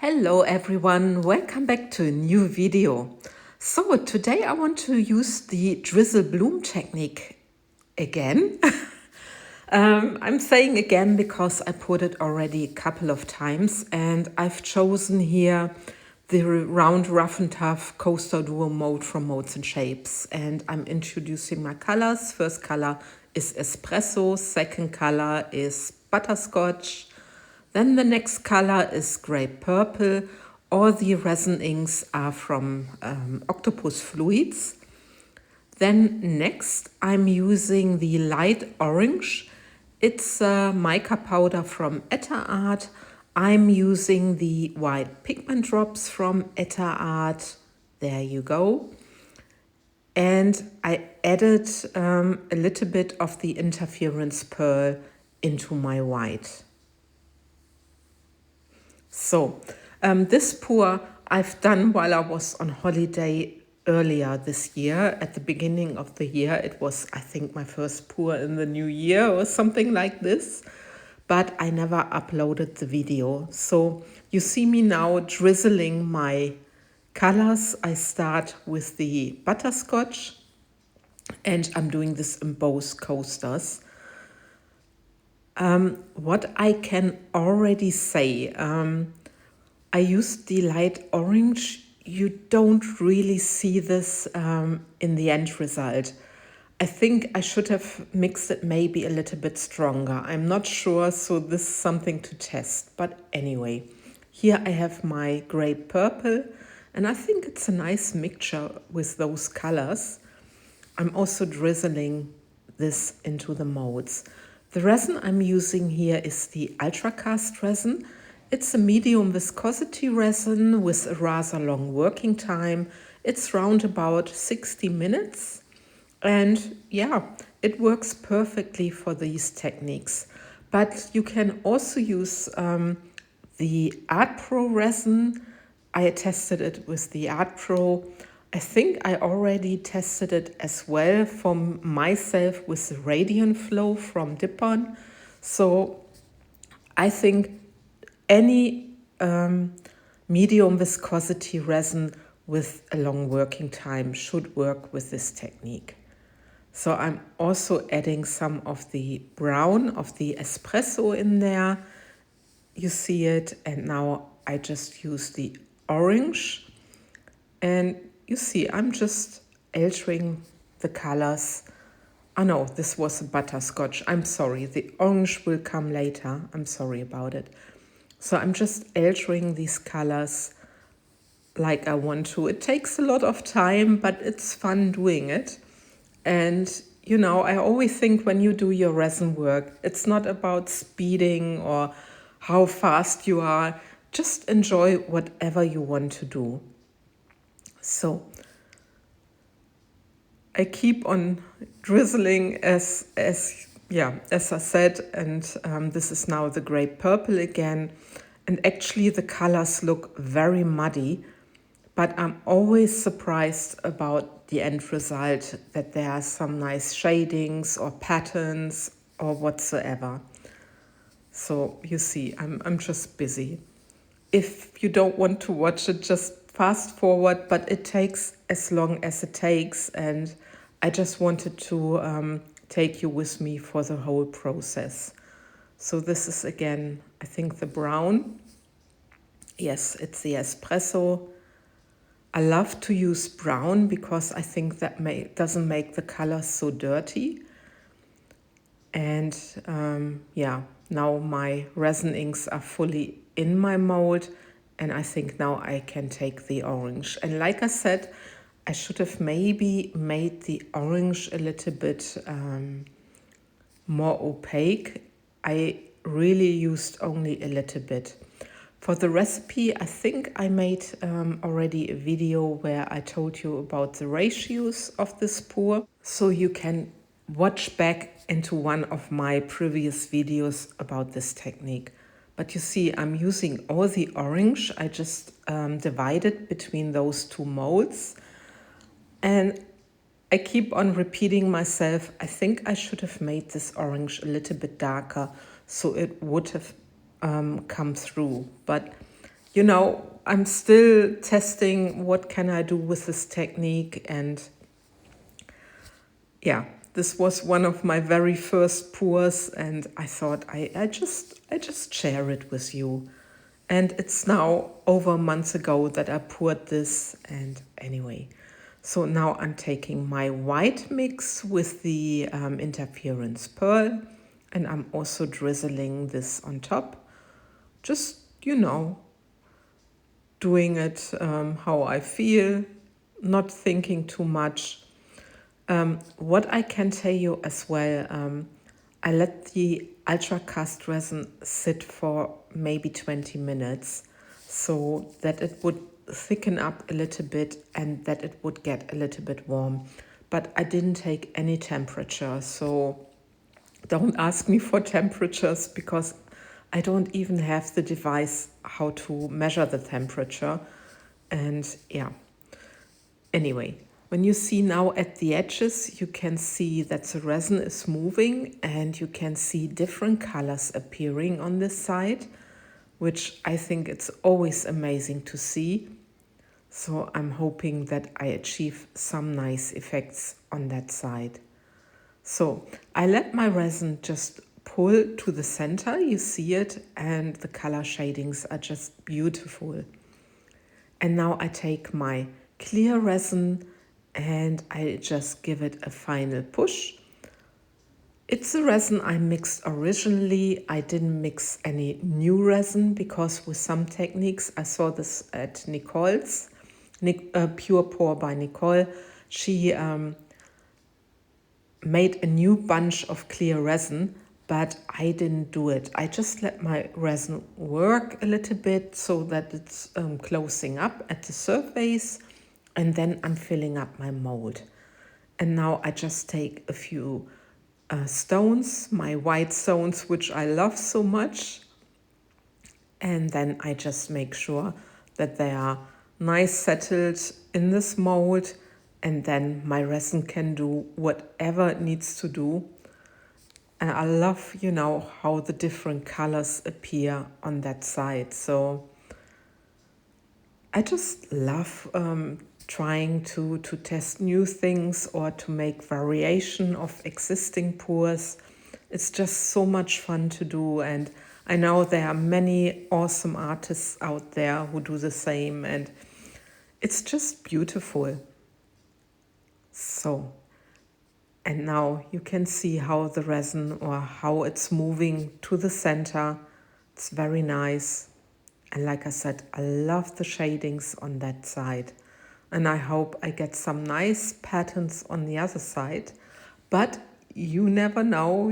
Hello everyone, welcome back to a new video. So today I want to use the drizzle bloom technique again. I'm saying again because I put it already a couple of times and I've chosen here the round rough and tough coaster duo mold from MoldsandShapes, and I'm introducing my colors. First color is espresso, second color is butterscotch, then the next color is grape purple. All the resin inks are from Octopus fluids. Then next I'm using the light orange. It's a mica powder from Etta Art. I'm using the white pigment drops from Etta Art. There you go. And I added a little bit of the interference pearl into my white. So this pour I've done while I was on holiday earlier this year. At the beginning of the year, it was, I think, my first pour in the new year or something like this. But I never uploaded the video. So you see me now drizzling my colors. I start with the butterscotch and I'm doing this in both coasters. What I can already say, I used the light orange. You don't really see this in the end result. I think I should have mixed it maybe a little bit stronger. I'm not sure, so this is something to test. But anyway, here I have my grape purple, and I think it's a nice mixture with those colors. I'm also drizzling this into the molds. The resin I'm using here is the ultracast resin. It's a medium viscosity resin with a rather long working time. It's round about 60 minutes. And yeah, it works perfectly for these techniques. But you can also use the Art Pro resin. I tested it with the Art Pro. I think I already tested it as well for myself with the Radiant Flow from Dipon. So I think any medium viscosity resin with a long working time should work with this technique. So I'm also adding some of the brown of the espresso in there. You see it, and now I just use the orange. And you see, I'm just altering the colors. Oh no, this was a butterscotch. I'm sorry, the orange will come later. I'm sorry about it. So I'm just altering these colors like I want to. It takes a lot of time, but it's fun doing it. And you know, I always think when you do your resin work, it's not about speeding or how fast you are. Just enjoy whatever you want to do. So I keep on drizzling as I said, and this is now the grape purple again. And actually the colors look very muddy, but I'm always surprised about the end result, that there are some nice shadings or patterns or whatsoever. So you see, I'm just busy. If you don't want to watch it, just fast forward, but it takes as long as it takes, and I just wanted to take you with me for the whole process. So this is again, I think, the brown. Yes, it's the espresso. I love to use brown because I think that doesn't make the color so dirty. And now my resin inks are fully in my mold, and I think now I can take the orange. And like I said, I should have maybe made the orange a little bit more opaque. I really used only a little bit. For the recipe, I think I made already a video where I told you about the ratios of this pour. So you can watch back into one of my previous videos about this technique. But you see, I'm using all the orange. I just divided between those two molds. And I keep on repeating myself. I think I should have made this orange a little bit darker so it would have come through. But you know, I'm still testing what can I do with this technique. And yeah, this was one of my very first pours, and I thought I just share it with you. And it's now over a month ago that I poured this. And anyway, so now I'm taking my white mix with the interference pearl, and I'm also drizzling this on top. Just, you know, doing it how I feel, not thinking too much. What I can tell you as well, I let the ultra cast resin sit for maybe 20 minutes so that it would thicken up a little bit and that it would get a little bit warm. But I didn't take any temperature, so don't ask me for temperatures because I don't even have the device how to measure the temperature. And yeah, anyway, when you see now at the edges, you can see that the resin is moving and you can see different colors appearing on this side, which I think it's always amazing to see. So I'm hoping that I achieve some nice effects on that side. So I let my resin just pull to the center, you see it, and the color shadings are just beautiful. And now I take my clear resin and I just give it a final push. It's the resin I mixed originally. I didn't mix any new resin because with some techniques, I saw this at Nicole's, Pure Pour by Nicole. She made a new bunch of clear resin, but I didn't do it. I just let my resin work a little bit so that it's closing up at the surface, and then I'm filling up my mold. And now I just take a few stones, my white stones, which I love so much, and then I just make sure that they are nice settled in this mold, and then my resin can do whatever it needs to do. And I love, you know, how the different colors appear on that side. So I just love trying to test new things or to make variation of existing pours. It's just so much fun to do, and I know there are many awesome artists out there who do the same, and it's just beautiful. So, and now you can see how the resin or how it's moving to the center. It's very nice. And like I said, I love the shadings on that side. And I hope I get some nice patterns on the other side. But you never know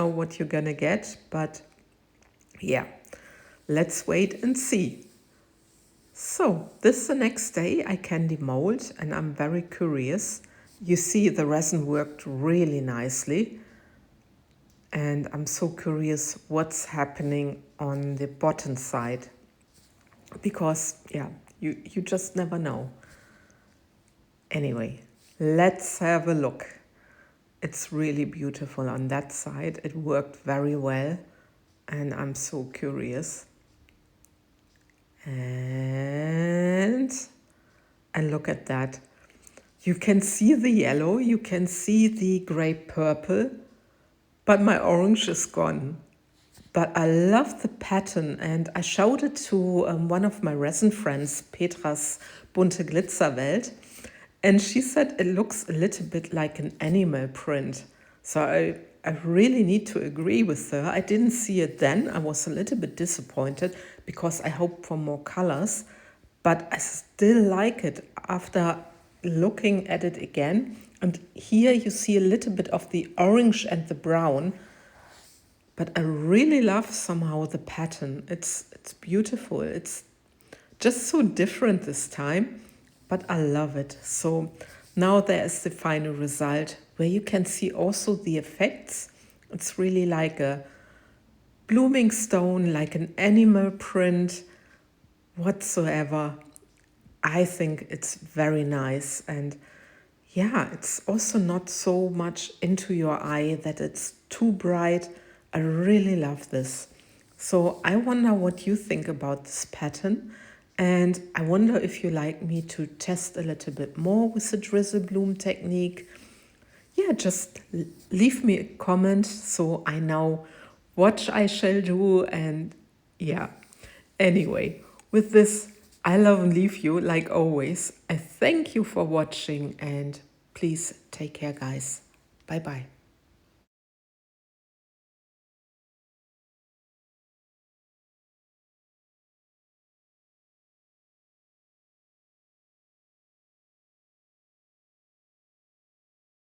what you're gonna get. But yeah, let's wait and see. So this is the next day. I can demold and I'm very curious. You see the resin worked really nicely. And I'm so curious what's happening on the bottom side. Because yeah, you just never know. Anyway, let's have a look. It's really beautiful on that side. It worked very well and I'm so curious. And look at that. You can see the yellow, you can see the gray purple, but my orange is gone. But I love the pattern, and I showed it to one of my resin friends, Petra's Bunte Glitzerwelt, and she said it looks a little bit like an animal print. So I really need to agree with her. I didn't see it then. I was a little bit disappointed because I hoped for more colors, but I still like it after looking at it again. And here you see a little bit of the orange and the brown. But I really love somehow the pattern. It's beautiful. It's just so different this time, but I love it. So now there is the final result where you can see also the effects. It's really like a blooming stone, like an animal print whatsoever. I think it's very nice, and yeah, it's also not so much into your eye that it's too bright. I really love this. So I wonder what you think about this pattern. And I wonder if you like me to test a little bit more with the drizzle bloom technique. Yeah, just leave me a comment so I know what I shall do. And yeah, anyway, with this, I love and leave you like always. I thank you for watching and please take care, guys. Bye bye.